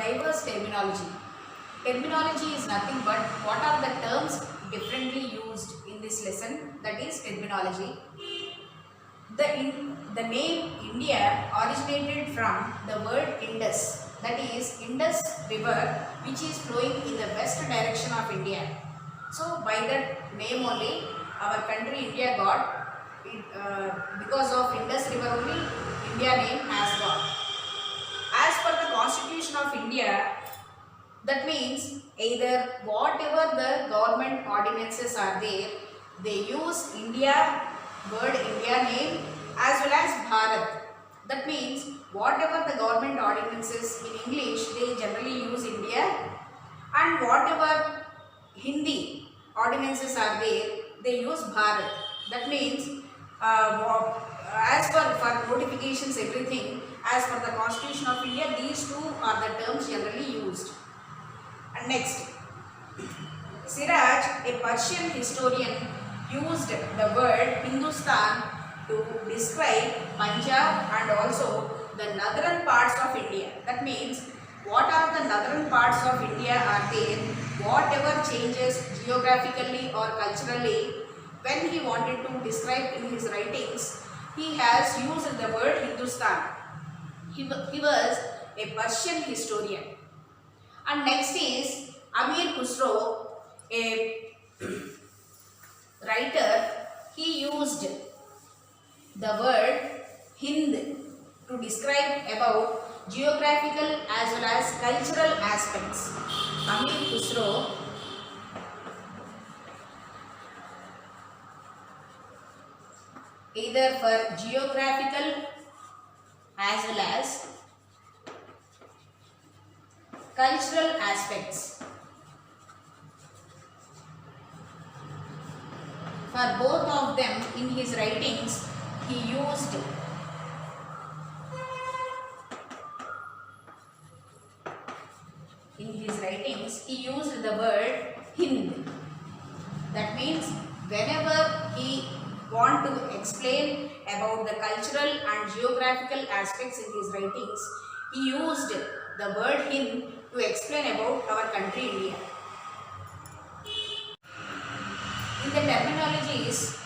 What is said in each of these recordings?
diverse terminology. Terminology is nothing but what are the terms differently used in this lesson, that is terminology. The name India originated from the word Indus, that is Indus river, which is flowing in the west direction of India. So by that name only our country India got it, because of Indus river only India name has got. As per the Constitution of India, that means either whatever the government ordinances are there, they use India, word India name as well as Bharat. That means whatever the government ordinances in English, they generally use India, and whatever Hindi ordinances are there, they use Bharat. That means as for notifications everything, as per the Constitution of India, these two are the terms generally used. And next, Siraj, a Persian historian, used the word Hindustan to describe Punjab and also the northern parts of India. That means what are the northern parts of India are there, whatever changes geographically or culturally, when he wanted to describe in his writings, he has used the word Hindustan. He was a Persian historian. And next is Amir Khusro, a writer. He used the word Hind to describe about geographical as well as cultural aspects. Amir Khusro either for geographical as well as cultural aspects. For both of them in his writings, he used the word Hind. That means whenever he want to explain about the cultural and geographical aspects in his writings, he used the word Hind to explain about our country India. In the terminologies,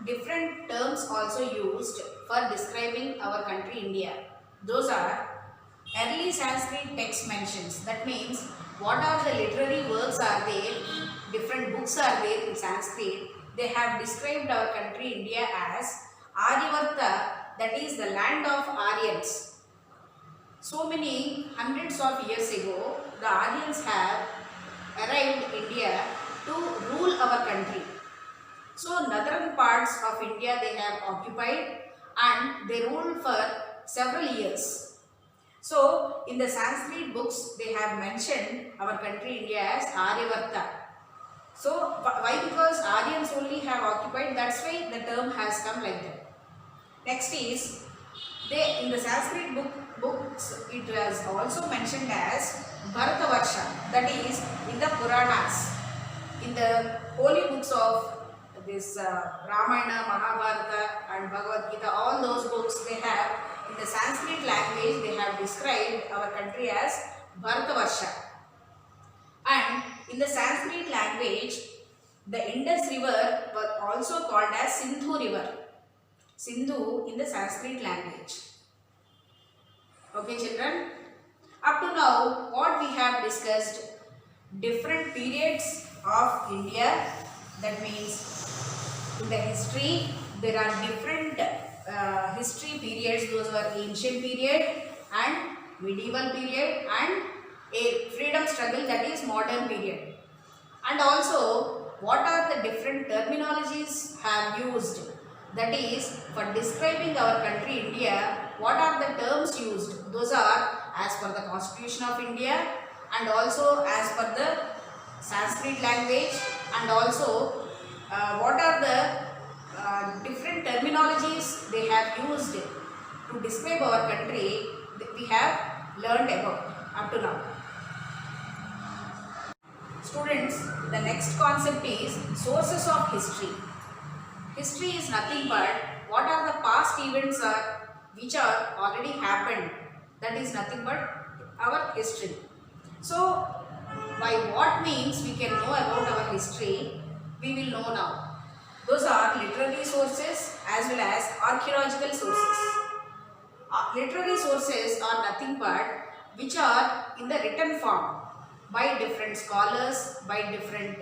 different terms also used for describing our country India. Those are early Sanskrit text mentions. That means what are the literary works are there, different books are there in Sanskrit. They have described our country India as Aryavarta, that is the land of Aryans. So many hundreds of years ago, the Aryans have arrived in India to rule our country. So northern parts of India they have occupied and they ruled for several years. So in the Sanskrit books they have mentioned our country India as Aryavarta. So why? Because Aryans only have occupied, that's why the term has come like that. Next is, in the Sanskrit books it was also mentioned as Bharatavarsha, that is in the Puranas. In the holy books of this Ramayana, Mahabharata and Bhagavad Gita, all those books they have in the Sanskrit language they have described our country as Bharatavarsha. And in the Sanskrit language, the Indus river was also called as Sindhu river. Sindhu in the Sanskrit language. Okay children, up to now what we have discussed, different periods of India, that means in the history there are different history periods. Those were ancient period and medieval period and a freedom struggle, that is modern period. And also what are the different terminologies have used, that is for describing our country India, what are the terms used. Those are as per the Constitution of India and also as per the Sanskrit language, and also what are the different terminologies they have used to describe our country, we have learned about up to now. Students, the next concept is sources of history. History is nothing but what are the past events which are already happened, that is nothing but our history. So, by what means we can know about our history, we will know now. Those are literary sources as well as archaeological sources. Literary sources are nothing but which are in the written form by different scholars, by different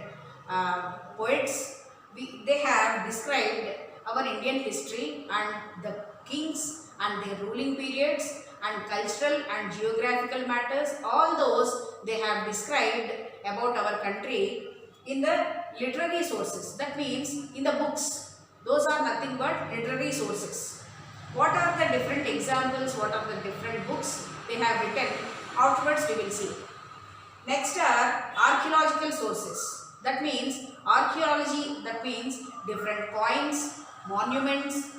poets. They have described our Indian history and the kings and their ruling periods and cultural and geographical matters. All those they have described about our country in the literary sources. That means in the books. Those are nothing but literary sources. What are the different examples? What are the different books they have written? Afterwards we will see. Next are archaeological sources. That means archaeology, that means different coins, monuments.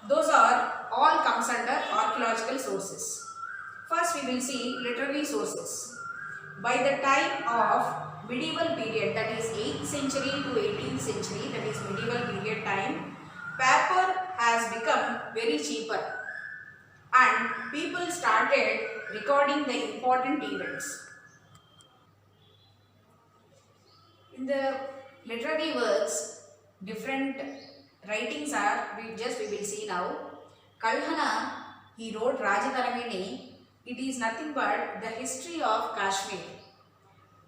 Those are all comes under archaeological sources. First we will see literary sources. By the time of medieval period, that is 8th century to 18th century, that is medieval period time, paper has become very cheaper and people started recording the important events. In the literary works, different writings are, we will see now. Kalhana, he wrote Rajataramini. It is nothing but the history of Kashmir.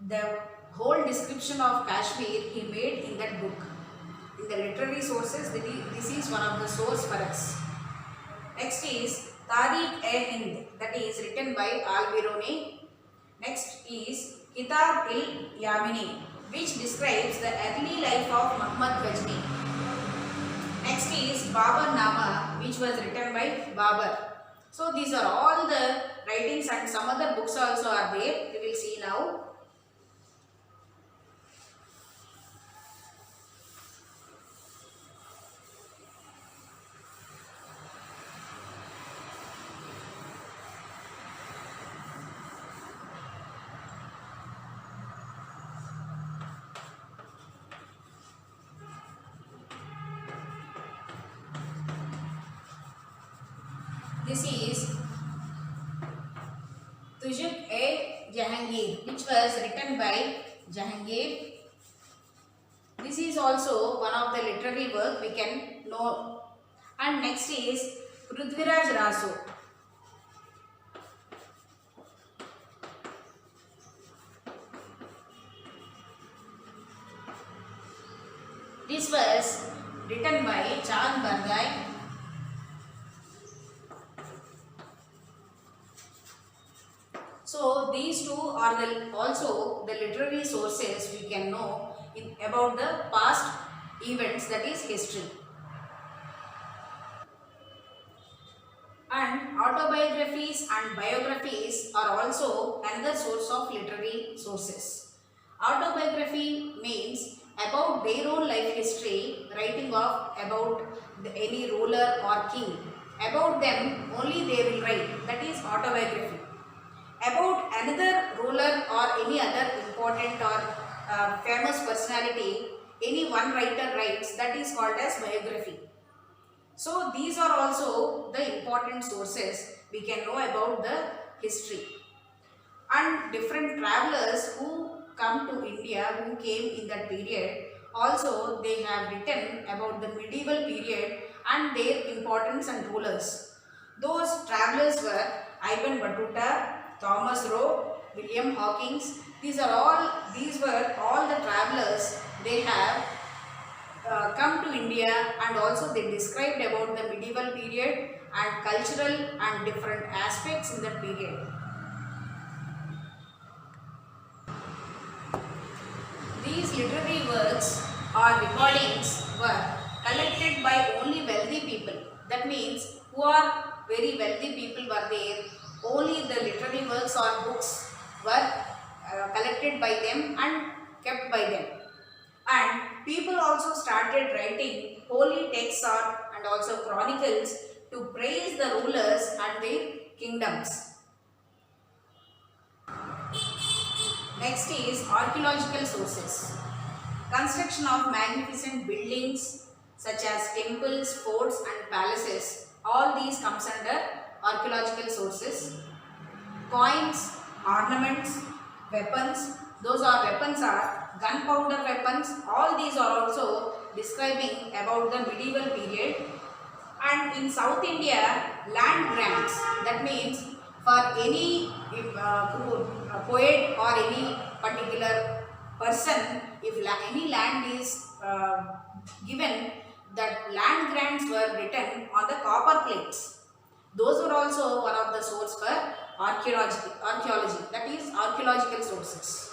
The whole description of Kashmir he made in that book. In the literary sources, this is one of the source for us. Next is Tariq-e-Hind, that is written by Al-Biruni. Next is Kitab-il-Yamini, which describes the early life of Muhammad Ghajni. Next is Babar Nama, which was written by Babar. So these are all the writings and some other books also are there. We will see now. This is Tuzuk-e-Jahangir, which was written by Jahangir. This is also one of the literary work we can know. And next is Prithviraj Raso. This was written by Chand Bardai. So these two are also the literary sources we can know about the past events, that is history. And autobiographies and biographies are also another source of literary sources. Autobiography means about their own life history, writing of about any ruler or king. About them only they will write, that is autobiography. About another ruler or any other important or famous personality, any one writer writes, that is called as biography. So these are also the important sources we can know about the history. And different travelers who come to India, who came in that period, also they have written about the medieval period and their importance and rulers. Those travelers were Ibn Battuta, Thomas Roe, William Hawkins. These were all the travelers. They have come to India and also they described about the medieval period and cultural and different aspects in that period. These literary works or recordings were collected by only wealthy people. That means who are very wealthy people were there. Only the literary works or books were collected by them and kept by them. And people also started writing holy texts and also chronicles to praise the rulers and their kingdoms. Next is archaeological sources. Construction of magnificent buildings such as temples, forts and palaces. All these comes under archaeological sources. Coins, ornaments, weapons. Those are weapons are gunpowder weapons. All these are also describing about the medieval period. And in South India, land grants. That means for any poet or any particular person, if any land is given, that land grants were written on the copper plates. Those were also one of the source for archaeology, that is archaeological sources.